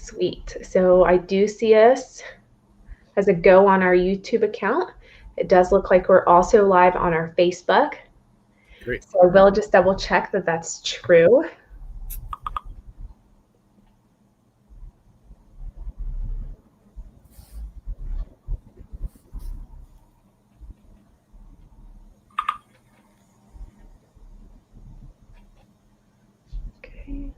Sweet. So I do see us as a go on our YouTube account. It does look like we're also live on our Facebook. Great. So we'll just double check that that's true. Okay.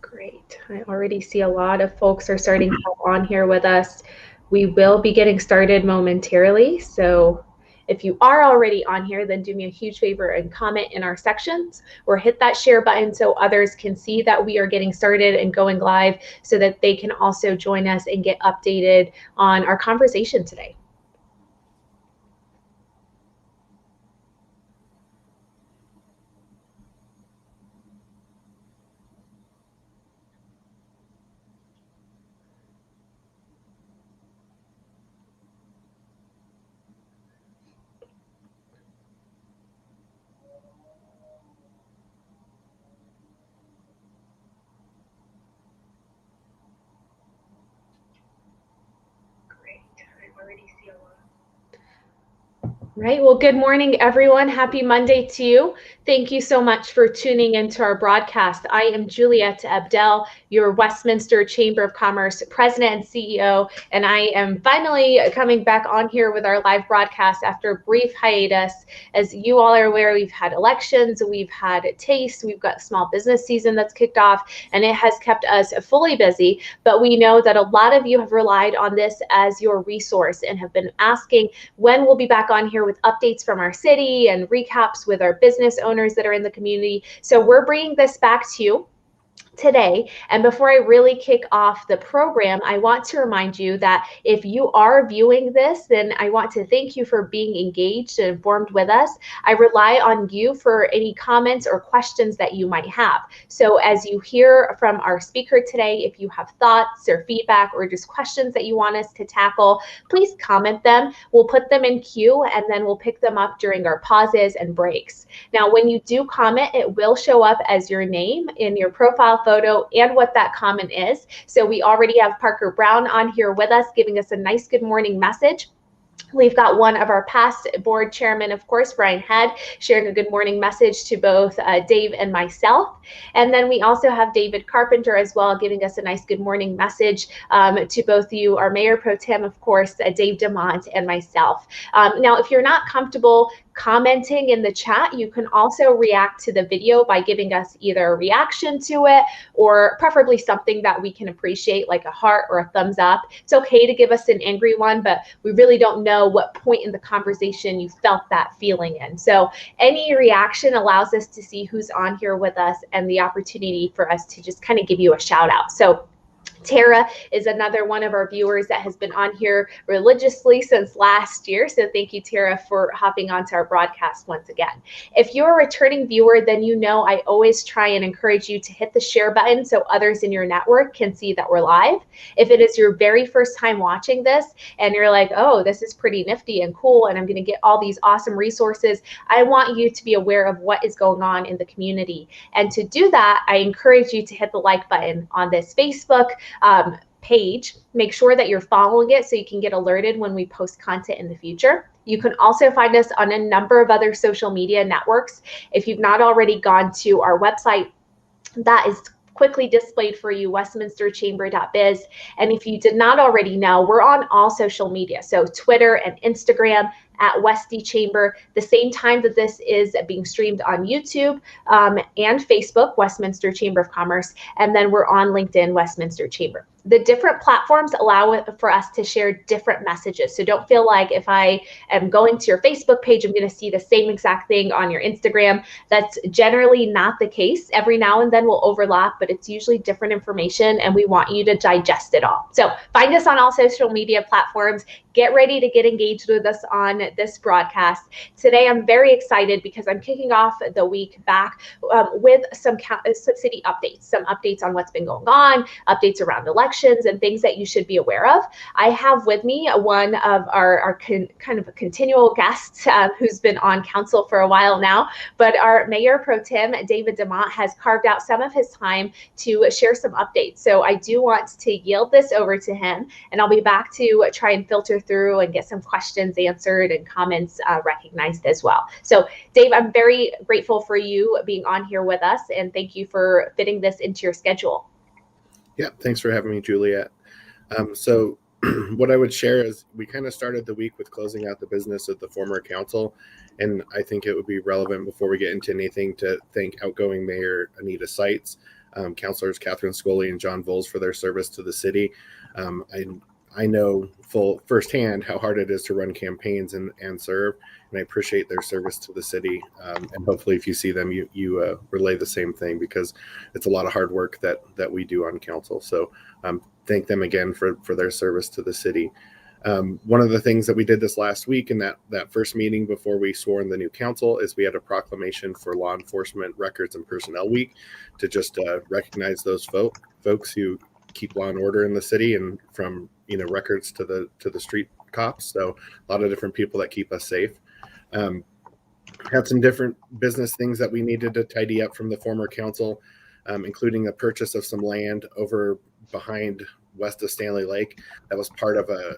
Great. I already see a lot of folks are starting to hop on here with us. We will be getting started momentarily. So if you are already on here, then do me a huge favor and comment in our sections or hit that share button so others can see that we are getting started and going live so that they can also join us and get updated on our conversation today. Right. Well, good morning, everyone. Happy Monday to you. Thank you so much for tuning into our broadcast. I am Juliet Abdel, your Westminster Chamber of Commerce President and CEO, and I am finally coming back on here with our live broadcast after a brief hiatus. As you all are aware, we've had elections, we've had TASTE, we've got small business season that's kicked off, and it has kept us fully busy. But we know that a lot of you have relied on this as your resource and have been asking when we'll be back on here with updates from our city and recaps with our business owners that are in the community. So we're bringing this back to you today. And before I really kick off the program, I want to remind you that if you are viewing this, then I want to thank you for being engaged and informed with us. I rely on you for any comments or questions that you might have. So as you hear from our speaker today, if you have thoughts or feedback or just questions that you want us to tackle, please comment them. We'll put them in queue and then we'll pick them up during our pauses and breaks. Now, when you do comment, it will show up as your name in your profile photo and what that comment is. So we already have Parker Brown on here with us, giving us a nice good morning message. We've got one of our past board chairmen, of course, Brian Head, sharing a good morning message to both Dave and myself. And then we also have David Carpenter as well, giving us a nice good morning message to both you, our Mayor Pro Tem, of course, Dave DeMont and myself. Now, if you're not comfortable commenting in the chat, you can also react to the video by giving us either a reaction to it or preferably something that we can appreciate, like a heart or a thumbs up. It's okay to give us an angry one, but we really don't know what point in the conversation you felt that feeling in. So any reaction allows us to see who's on here with us and the opportunity for us to just kind of give you a shout out. So Tara is another one of our viewers that has been on here religiously since last year. So thank you, Tara, for hopping onto our broadcast once again. If you're a returning viewer, then you know I always try and encourage you to hit the share button so others in your network can see that we're live. If it is your very first time watching this and you're like, oh, this is pretty nifty and cool, and I'm going to get all these awesome resources, I want you to be aware of what is going on in the community. And to do that, I encourage you to hit the like button on this Facebook page. Make sure that you're following it so you can get alerted when we post content in the future. You can also find us on a number of other social media networks. If you've not already gone to our website, that is quickly displayed for you, westminsterchamber.biz. And if you did not already know, we're on all social media. So Twitter and Instagram at Westy Chamber, the same time that this is being streamed on YouTube and Facebook, Westminster Chamber of Commerce. And then we're on LinkedIn, Westminster Chamber. The different platforms allow it for us to share different messages. So don't feel like if I am going to your Facebook page, I'm going to see the same exact thing on your Instagram. That's generally not the case. Every now and then we'll overlap, but it's usually different information and we want you to digest it all. So find us on all social media platforms. get ready to get engaged with us on this broadcast. Today, I'm very excited because I'm kicking off the week back with some city updates, some updates on what's been going on, updates around elections, and things that you should be aware of. I have with me one of our kind of a continual guests who's been on council for a while now, but our Mayor Pro Tem, David DeMont, has carved out some of his time to share some updates. So I do want to yield this over to him, and I'll be back to try and filter through and get some questions answered and comments recognized as well. So Dave, I'm very grateful for you being on here with us, and thank you for fitting this into your schedule. Yeah, thanks for having me, Juliet. So what I would share is we kind of started the week with closing out the business of the former council, and I think it would be relevant before we get into anything to thank outgoing Mayor Anita Seitz, Councilors Catherine Scully and John Voles for their service to the city. I know firsthand how hard it is to run campaigns and serve, and I appreciate their service to the city. And hopefully, if you see them, you relay the same thing, because it's a lot of hard work that we do on council. So thank them again for their service to the city. One of the things that we did this last week in that first meeting before we swore in the new council is we had a proclamation for Law Enforcement Records and Personnel Week to just recognize those folks who keep law and order in the city, and from records to the street cops. So a lot of different people that keep us safe. Had some different business things that we needed to tidy up from the former council, including a purchase of some land over behind west of Stanley Lake. That was part of a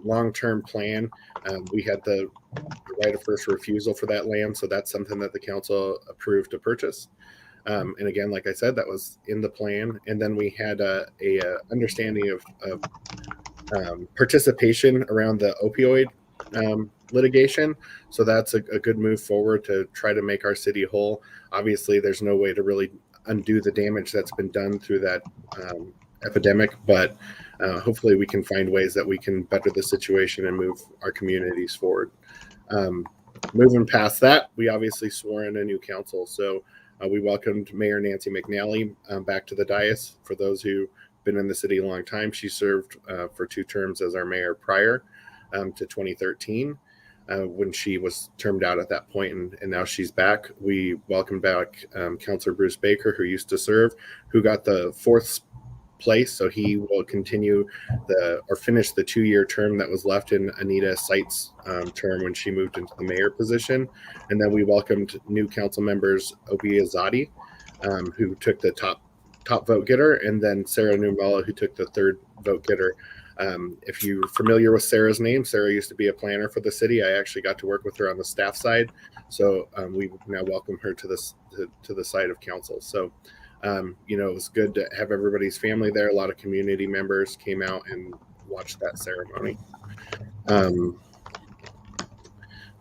long-term plan. We had the right of first refusal for that land, so that's something that the council approved to purchase. And again, like I said, that was in the plan. And then we had a understanding of participation around the opioid litigation. So that's a good move forward to try to make our city whole. Obviously, there's no way to really undo the damage that's been done through that epidemic, but hopefully we can find ways that we can better the situation and move our communities forward. Moving past that, we obviously swore in a new council. So we welcomed Mayor Nancy McNally back to the dais. For those who've been in the city a long time, she served for 2 terms as our mayor prior to 2013 when she was termed out at that point, and now she's back. We welcomed back Councilor Bruce Baker, who used to serve, who got the 4th place, so he will continue finish the 2-year term that was left in Anita Seitz term when she moved into the mayor position. And then we welcomed new council members Obi Azadi, who took the top vote getter, and then Sarah Numala, who took the 3rd vote getter. If you're familiar with Sarah's name, Sarah used to be a planner for the city. I actually got to work with her on the staff side, so we now welcome her to the side of council. So it was good to have everybody's family there. A lot of community members came out and watched that ceremony.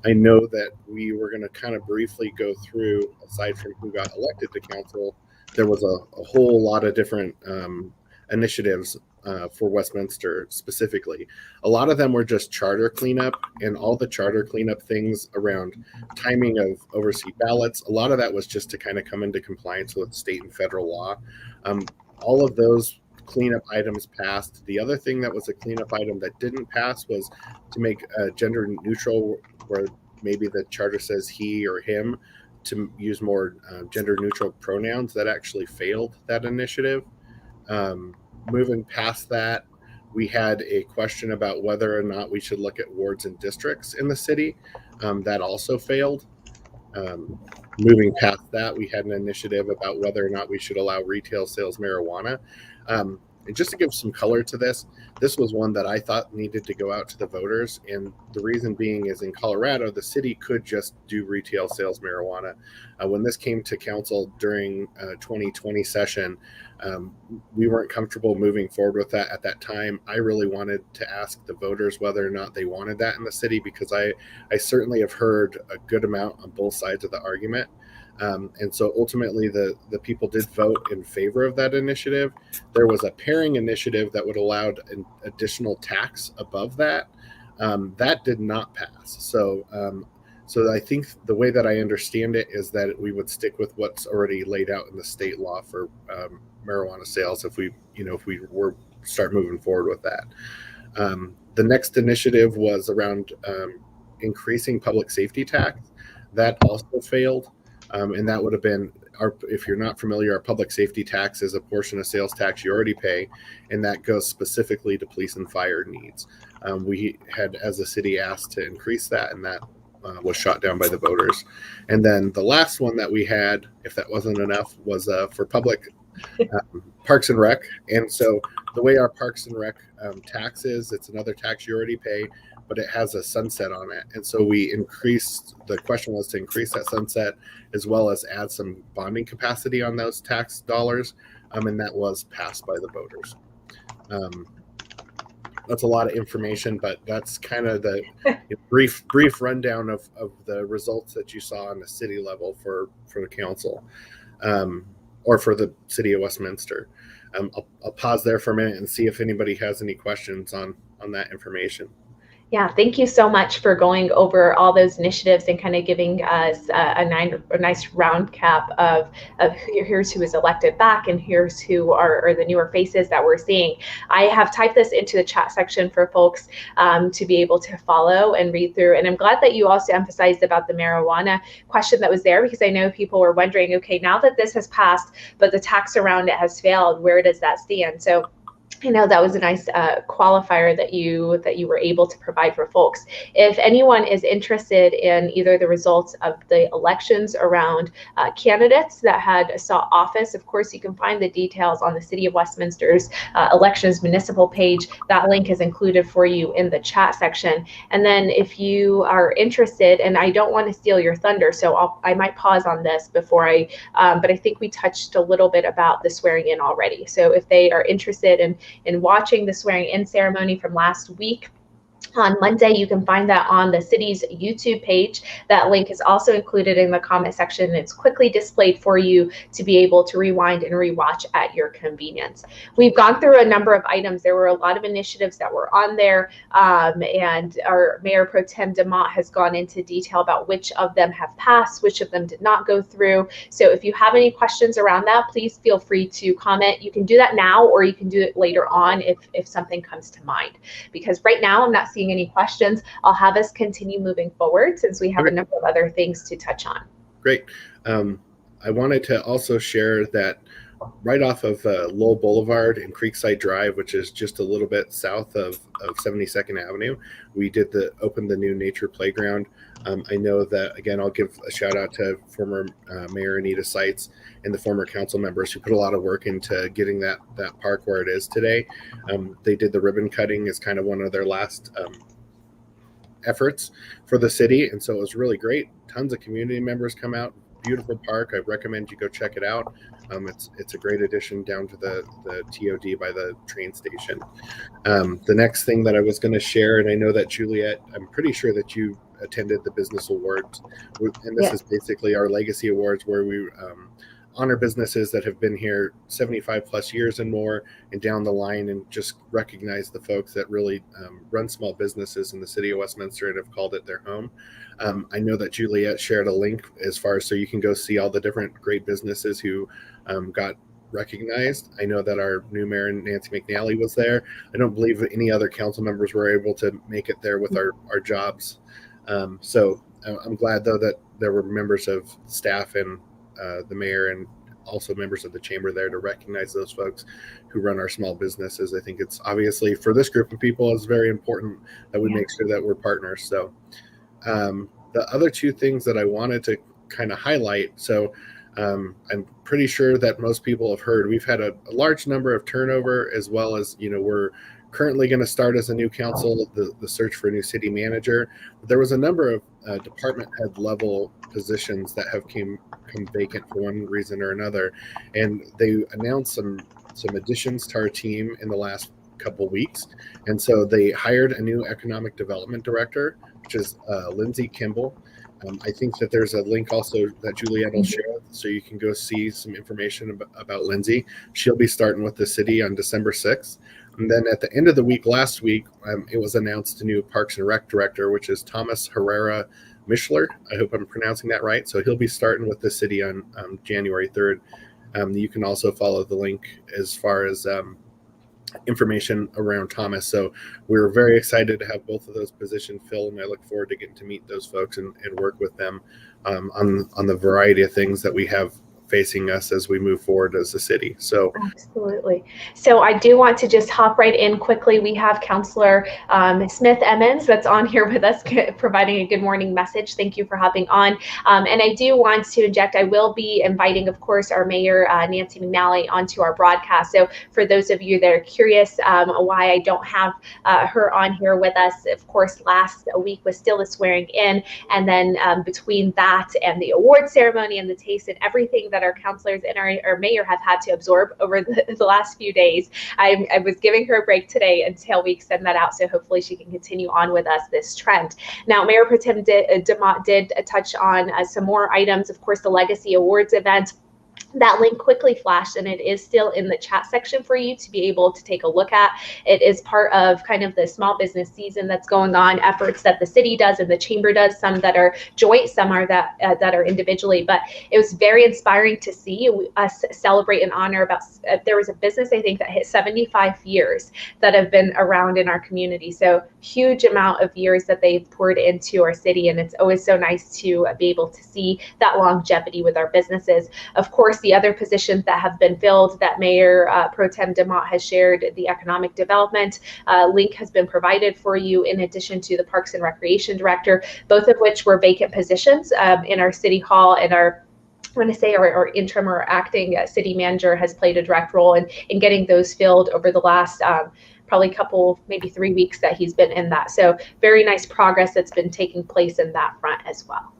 I know that we were going to kind of briefly go through, aside from who got elected to council, there was a whole lot of different initiatives for Westminster specifically. A lot of them were just charter cleanup, and all the charter cleanup things around timing of overseas ballots, a lot of that was just to kind of come into compliance with state and federal law. All of those cleanup items passed. The other thing that was a cleanup item that didn't pass was to make gender neutral, where maybe the charter says he or him, to use more gender neutral pronouns. That actually failed that initiative. Moving past that, we had a question about whether or not we should look at wards and districts in the city. That also failed. Moving past that, we had an initiative about whether or not we should allow retail sales marijuana. And just to give some color to this was one that I thought needed to go out to the voters. And the reason being is in Colorado, the city could just do retail sales marijuana. When this came to council during 2020 session, we weren't comfortable moving forward with that at that time. I really wanted to ask the voters whether or not they wanted that in the city, because I certainly have heard a good amount on both sides of the argument. And so ultimately the people did vote in favor of that initiative. There was a pairing initiative that would allow an additional tax above that. That did not pass. So I think the way that I understand it is that we would stick with what's already laid out in the state law for marijuana sales if we were start moving forward with that. The next initiative was around increasing public safety tax. That also failed, and that would have been if you're not familiar, our public safety tax is a portion of sales tax you already pay, and that goes specifically to police and fire needs. We had, as a city, asked to increase that, and that was shot down by the voters. And then the last one that we had, if that wasn't enough, was for public Parks and Rec. And so the way our Parks and Rec tax is, it's another tax you already pay, but it has a sunset on it. And so the question was to increase that sunset as well as add some bonding capacity on those tax dollars. And that was passed by the voters. That's a lot of information, but that's kind of the brief rundown of the results that you saw on the city level for the council, or for the city of Westminster. I'll pause there for a minute and see if anybody has any questions on that information. Yeah, thank you so much for going over all those initiatives and kind of giving us a nice round cap of here's who is elected back and here's who are the newer faces that we're seeing. I have typed this into the chat section for folks to be able to follow and read through. And I'm glad that you also emphasized about the marijuana question that was there, because I know people were wondering, okay, now that this has passed, but the tax around it has failed, where does that stand? So I know that was a nice qualifier that you were able to provide for folks. If anyone is interested in either the results of the elections around candidates that had sought office, of course, you can find the details on the City of Westminster's elections municipal page. That link is included for you in the chat section. And then if you are interested, and I don't want to steal your thunder, so I might pause on this before but I think we touched a little bit about the swearing in already. So if they are interested in watching the swearing in ceremony from last week, on Monday, you can find that on the city's YouTube page. That link is also included in the comment section. It's quickly displayed for you to be able to rewind and rewatch at your convenience. We've gone through a number of items. There were a lot of initiatives that were on there, and our Mayor Pro Tem DeMott has gone into detail about which of them have passed, which of them did not go through. So if you have any questions around that, please feel free to comment. You can do that now, or you can do it later on if something comes to mind. Because right now, I'm not seeing any questions. I'll have us continue moving forward since we have a number of other things to touch on. Great. I wanted to also share that right off of Lowell Boulevard and Creekside Drive, which is just a little bit south of 72nd Avenue, we opened the new nature playground. I know that, again, I'll give a shout out to former Mayor Anita Seitz and the former council members who put a lot of work into getting that park where it is today. They did the ribbon cutting as kind of one of their last efforts for the city, and so it was really great. Tons of community members come out. Beautiful park. I recommend you go check it out. It's a great addition down to the TOD by the train station. The next thing that I was going to share, and I know that Juliet, I'm pretty sure that you attended the Business Awards, and this is basically our legacy awards where we honor businesses that have been here 75 plus years and more and down the line, and just recognize the folks that really run small businesses in the city of Westminster and have called it their home. I know that Juliet shared a link as far as so you can go see all the different great businesses who got recognized. I know that our new mayor, Nancy McNally, was there. I don't believe any other council members were able to make it there with our jobs. So I'm glad, though, that there were members of staff and the mayor and also members of the chamber there to recognize those folks who run our small businesses. I think it's obviously for this group of people is very important that we make sure that we're partners. So the other two things that I wanted to kind of highlight. So I'm pretty sure that most people have heard we've had a large number of turnover, as well as, we're currently going to start as a new council, the search for a new city manager. But there was a number of department head level positions that have come vacant for one reason or another. And they announced some additions to our team in the last couple weeks. And so they hired a new economic development director, which is Lindsay Kimball. I think that there's a link also that Juliet will share, so you can go see some information about Lindsay. She'll be starting with the city on December 6th. And then at the end of the week, last week, it was announced a new Parks and Rec director, which is Thomas Herrera Mischler. I hope I'm pronouncing that right. So he'll be starting with the city on January 3rd. You can also follow the link as far as information around Thomas. So we're very excited to have both of those positions filled, and I look forward to getting to meet those folks and work with them on the variety of things that we have facing us as we move forward as a city. So absolutely. So I do want to just hop right in quickly. We have Councillor Smith Emmons that's on here with us, providing a good morning message. Thank you for hopping on. And I do want to inject, I will be inviting, of course, our Mayor Nancy McNally onto our broadcast. So for those of you that are curious why I don't have her on here with us, of course, last week was still the swearing in. And then between that and the award ceremony and the taste and everything that our councilors and our mayor have had to absorb over the last few days, I was giving her a break today until we extend that out. So hopefully she can continue on with us this trend. Now, Mayor Pro Tem DeMott did touch on some more items. Of course, the Legacy Awards event. That link quickly flashed, and it is still in the chat section for you to be able to take a look at. It is part of kind of the small business season that's going on, efforts that the city does and the chamber does, some that are joint, some are that are individually. But it was very inspiring to see us celebrate and honor about, there was a business, I think, that hit 75 years that have been around in our community. So huge amount of years that they've poured into our city, and it's always so nice to be able to see that longevity with our businesses. Of course, the other positions that have been filled that Mayor Pro Tem DeMott has shared, the economic development link has been provided for you, in addition to the Parks and Recreation Director, both of which were vacant positions in our City Hall, and our our interim or acting city manager has played a direct role in getting those filled over the last probably couple, maybe 3 weeks that he's been in that. So very nice progress that's been taking place in that front as well.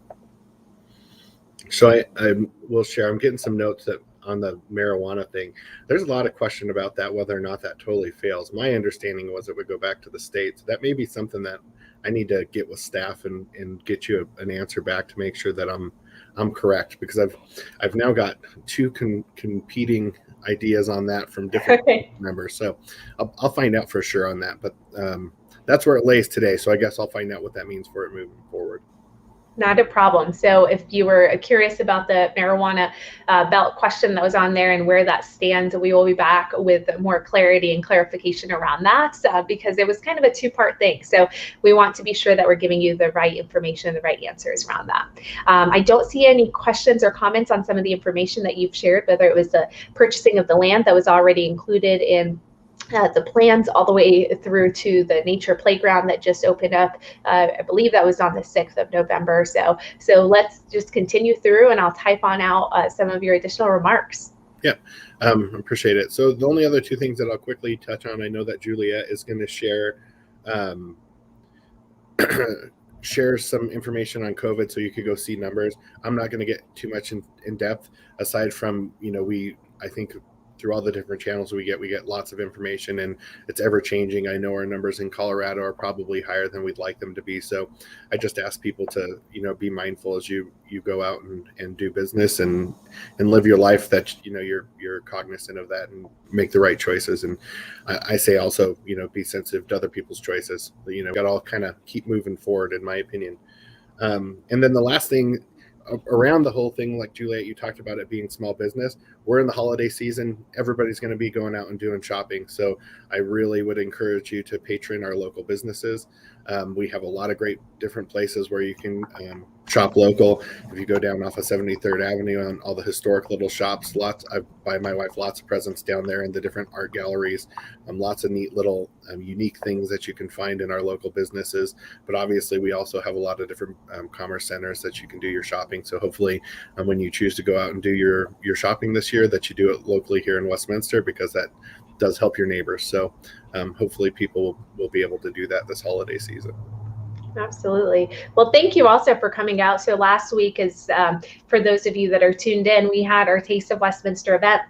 So I will share, I'm getting some notes that on the marijuana thing, there's a lot of question about that, whether or not that totally fails. My understanding was it would go back to the state. So that may be something that I need to get with staff and get you an answer back to make sure that I'm correct, because I've now got two competing ideas on that from different members. So I'll find out for sure on that, but that's where it lays today. So I guess I'll find out what that means for it moving forward. Not a problem. So if you were curious about the marijuana belt question that was on there and where that stands, we will be back with more clarity and clarification around that, because it was kind of a two-part thing. So we want to be sure that we're giving you the right information, the right answers around that. I don't see any questions or comments on some of the information that you've shared, whether it was the purchasing of the land that was already included in the plans, all the way through to the nature playground that just opened up. I believe that was on the 6th of November. So let's just continue through, and I'll type on out some of your additional remarks. Yeah, appreciate it. So the only other two things that I'll quickly touch on, I know that Juliet is going to share share some information on COVID, so you could go see numbers. I'm not going to get too much in depth, aside from, I think through all the different channels we get lots of information, and it's ever changing. I know our numbers in Colorado are probably higher than we'd like them to be. So I just ask people to, be mindful as you go out and do business and live your life, that, you're cognizant of that and make the right choices. And I say also, be sensitive to other people's choices. Got to all kind of keep moving forward, in my opinion. And then the last thing around the whole thing, like Juliet, you talked about it being small business. We're in the holiday season. Everybody's going to be going out and doing shopping. So I really would encourage you to patron our local businesses. We have a lot of great different places where you can shop local. If you go down off of 73rd Avenue on all the historic little shops, I buy my wife lots of presents down there in the different art galleries. Lots of neat little unique things that you can find in our local businesses. But obviously we also have a lot of different commerce centers that you can do your shopping. So hopefully when you choose to go out and do your shopping this year, that you do it locally here in Westminster, because that does help your neighbors. So hopefully people will be able to do that this holiday season. Absolutely. Well, thank you also for coming out. So last week, is for those of you that are tuned in, we had our Taste of Westminster event,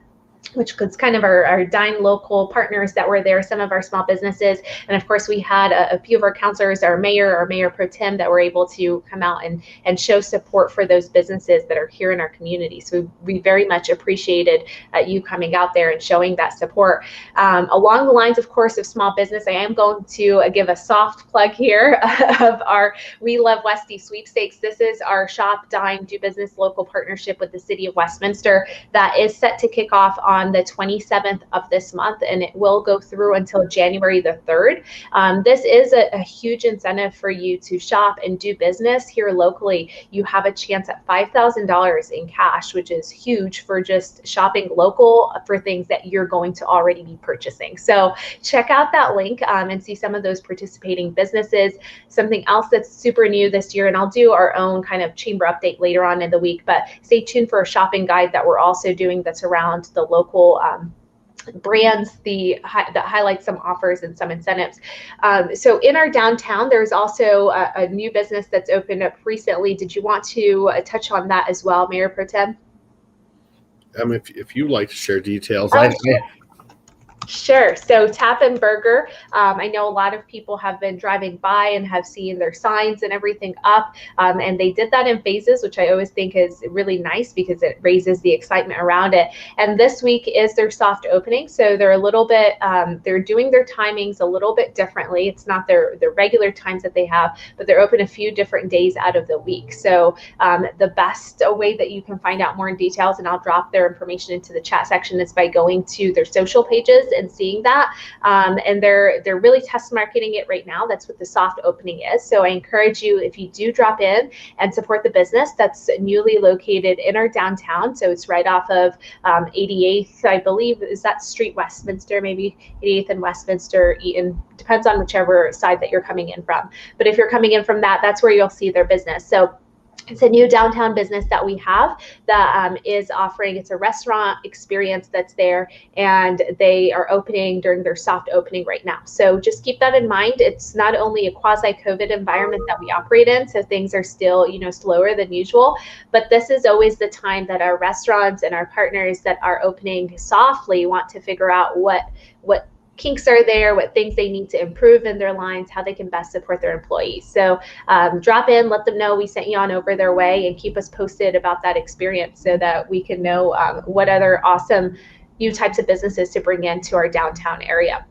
which was kind of our Dine local partners that were there, some of our small businesses. And of course, we had a few of our councilors, our mayor pro tem, that were able to come out and show support for those businesses that are here in our community. So we very much appreciated you coming out there and showing that support. Along the lines, of course, of small business, I am going to give a soft plug here of our We Love Westy sweepstakes. This is our Shop, Dine, Do Business local partnership with the city of Westminster that is set to kick off on on the 27th of this month, and it will go through until January the 3rd. This is a huge incentive for you to shop and do business here locally. You have a chance at $5,000 in cash, which is huge for just shopping local for things that you're going to already be purchasing. So check out that link and see some of those participating businesses. Something else that's super new this year, and I'll do our own kind of chamber update later on in the week, but stay tuned for a shopping guide that we're also doing that's around the local brands that highlight some offers and some incentives. So in our downtown, there's also a new business that's opened up recently. Did you want to touch on that as well, Mayor Pro Tem? If you like to share details, Sure. So Tap and Burger, I know a lot of people have been driving by and have seen their signs and everything up, and they did that in phases, which I always think is really nice because it raises the excitement around it. And this week is their soft opening, so they're a little bit, they're doing their timings a little bit differently. It's not their regular times that they have, but they're open a few different days out of the week. So the best way that you can find out more in details, and I'll drop their information into the chat section, is by going to their social pages and seeing that, and they're really test marketing it right now. That's what the soft opening is. So I encourage you, if you do drop in and support the business that's newly located in our downtown, so it's right off of 88th, I believe, is that Street Westminster, maybe 88th and Westminster, Eaton, depends on whichever side that you're coming in from. But if you're coming in from that's where you'll see their business. So it's a new downtown business that we have that is offering, it's a restaurant experience that's there, and they are opening during their soft opening right now. So just keep that in mind. It's not only a quasi-COVID environment that we operate in, so things are still, slower than usual, but this is always the time that our restaurants and our partners that are opening softly want to figure out what kinks are there, what things they need to improve in their lines, how they can best support their employees. So drop in, let them know we sent you on over their way, and keep us posted about that experience so that we can know what other awesome new types of businesses to bring into our downtown area.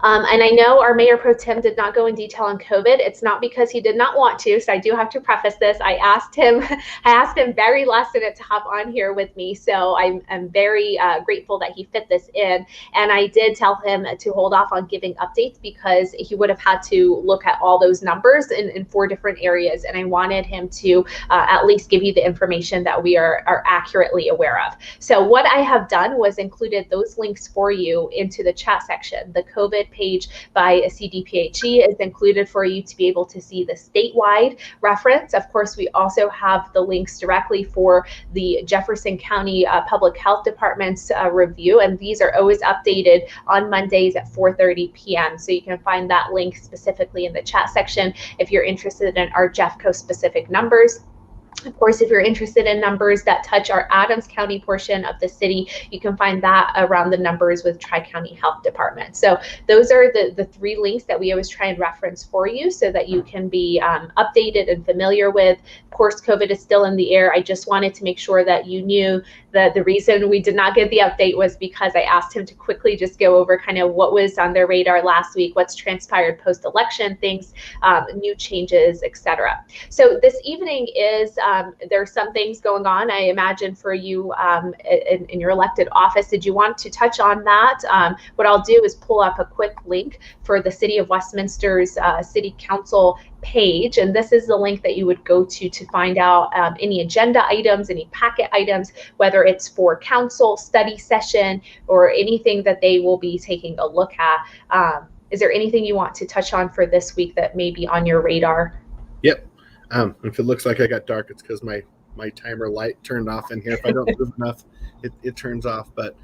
And I know our Mayor Pro Tem did not go in detail on COVID. It's not because he did not want to, so I do have to preface this. I asked him very last minute to hop on here with me, so I'm very grateful that he fit this in. And I did tell him to hold off on giving updates because he would have had to look at all those numbers in 4 different areas, and I wanted him to at least give you the information that we are accurately aware of. So what I have done was included those links for you into the chat section. The COVID page by CDPHE is included for you to be able to see the statewide reference. Of course, we also have the links directly for the Jefferson County Public Health Department's review, and these are always updated on Mondays at 4:30 p.m. So you can find that link specifically in the chat section if you're interested in our Jeffco specific numbers. Of course, if you're interested in numbers that touch our Adams County portion of the city, you can find that around the numbers with Tri-County Health Department. So those are the 3 links that we always try and reference for you so that you can be updated and familiar with. Of course, COVID is still in the air. I just wanted to make sure that you knew that the reason we did not get the update was because I asked him to quickly just go over kind of what was on their radar last week, what's transpired post-election, things, new changes, etc. So this evening is there's some things going on, I imagine, for you in your elected office. Did you want to touch on that? What I'll do is pull up a quick link for the City of Westminster's City Council page, and this is the link that you would go to find out any agenda items, any packet items, whether it's for council study session or anything that they will be taking a look at. Is there anything you want to touch on for this week that may be on your radar? Yep. If it looks like I got dark, it's because my timer light turned off in here. If I don't move enough, it turns off. But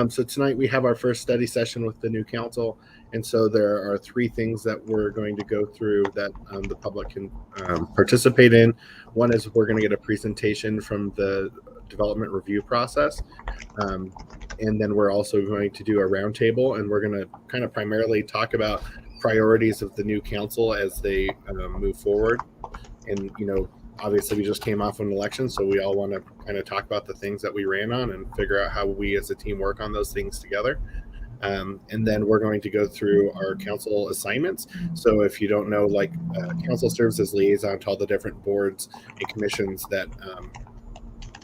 so tonight we have our first study session with the new council. And so there are 3 things that we're going to go through that the public can participate in. One is we're going to get a presentation from the development review process. And then we're also going to do a roundtable, and we're going to kind of primarily talk about priorities of the new council as they move forward. And, obviously we just came off an election, so we all want to kind of talk about the things that we ran on and figure out how we as a team work on those things together. And then we're going to go through our council assignments. So if you don't know, council serves as liaison to all the different boards and commissions that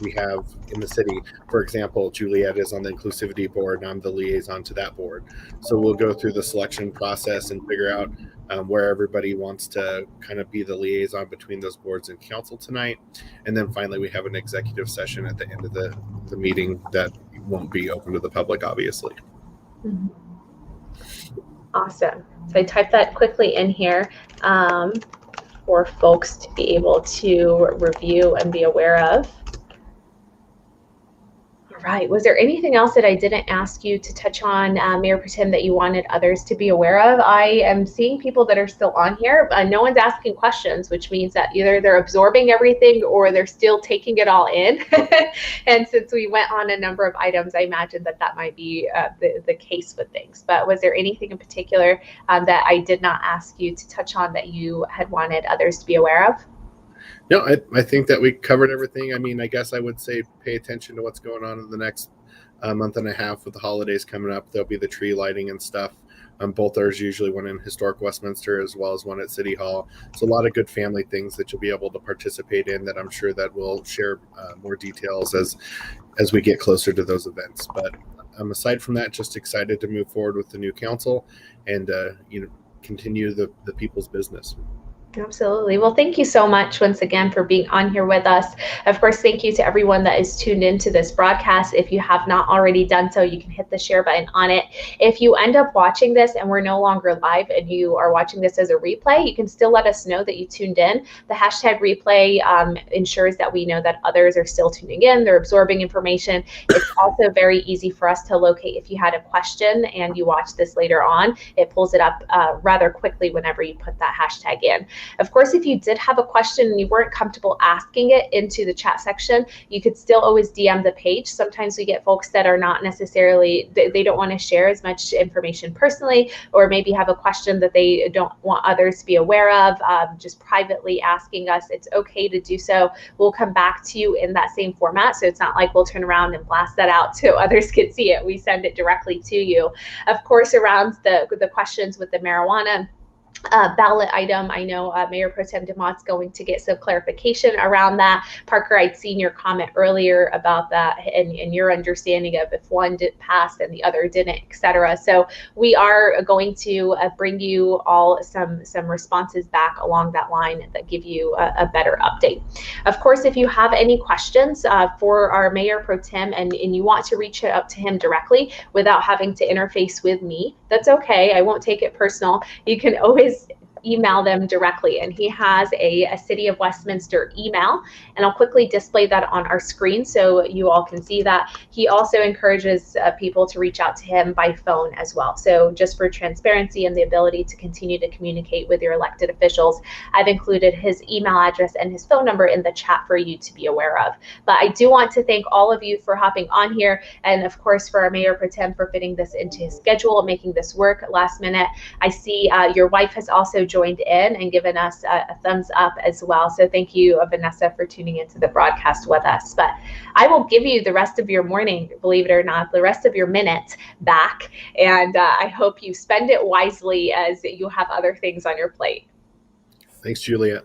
we have in the city. For example, Juliet is on the inclusivity board, and I'm the liaison to that board. So we'll go through the selection process and figure out where everybody wants to kind of be the liaison between those boards and council tonight. And then finally, we have an executive session at the end of the meeting that won't be open to the public, obviously. Mm-hmm. Awesome. So I typed that quickly in here for folks to be able to review and be aware of. All right. Was there anything else that I didn't ask you to touch on, Mayor Pro Tem, that you wanted others to be aware of? I am seeing people that are still on here. No one's asking questions, which means that either they're absorbing everything or they're still taking it all in. And since we went on a number of items, I imagine that that might be the case with things. But was there anything in particular that I did not ask you to touch on that you had wanted others to be aware of? No, I think that we covered everything. I mean, I guess I would say pay attention to what's going on in the next month and a half with the holidays coming up. There'll be the tree lighting and stuff. Both there's usually one in Historic Westminster as well as one at City Hall. So a lot of good family things that you'll be able to participate in that I'm sure that we'll share more details as we get closer to those events. But aside from that, just excited to move forward with the new council and continue the people's business. Absolutely. Well, thank you so much once again for being on here with us. Of course, thank you to everyone that is tuned into this broadcast. If you have not already done so, you can hit the share button on it. If you end up watching this and we're no longer live and you are watching this as a replay, you can still let us know that you tuned in. The hashtag replay ensures that we know that others are still tuning in, they're absorbing information. It's also very easy for us to locate if you had a question and you watch this later on. It pulls it up rather quickly whenever you put that hashtag in. Of course, if you did have a question and you weren't comfortable asking it into the chat section, you could still always DM the page. Sometimes we get folks that are not necessarily, they don't want to share as much information personally, or maybe have a question that they don't want others to be aware of, just privately asking us. It's okay to do so. We'll come back to you in that same format. So it's not like we'll turn around and blast that out so others can see it. We send it directly to you. Of course, around the questions with the marijuana ballot item, I know Mayor Pro Tem DeMott's going to get some clarification around that. Parker, I'd seen your comment earlier about that and your understanding of if one did pass and the other didn't, etc. So we are going to bring you all some responses back along that line that give you a better update. Of course, if you have any questions for our Mayor Pro Tem and you want to reach out to him directly without having to interface with me, that's okay. I won't take it personal. You can always email them directly, and he has a City of Westminster email, and I'll quickly display that on our screen so you all can see that. He also encourages people to reach out to him by phone as well. So just for transparency and the ability to continue to communicate with your elected officials, I've included his email address and his phone number in the chat for you to be aware of. But I do want to thank all of you for hopping on here, and of course for our Mayor Pro Tem for fitting this into his schedule, making this work last minute. I see your wife has also joined in and given us a thumbs up as well. So thank you, Vanessa, for tuning into the broadcast with us. But I will give you the rest of your morning, believe it or not, the rest of your minute back. And I hope you spend it wisely as you have other things on your plate. Thanks, Juliet.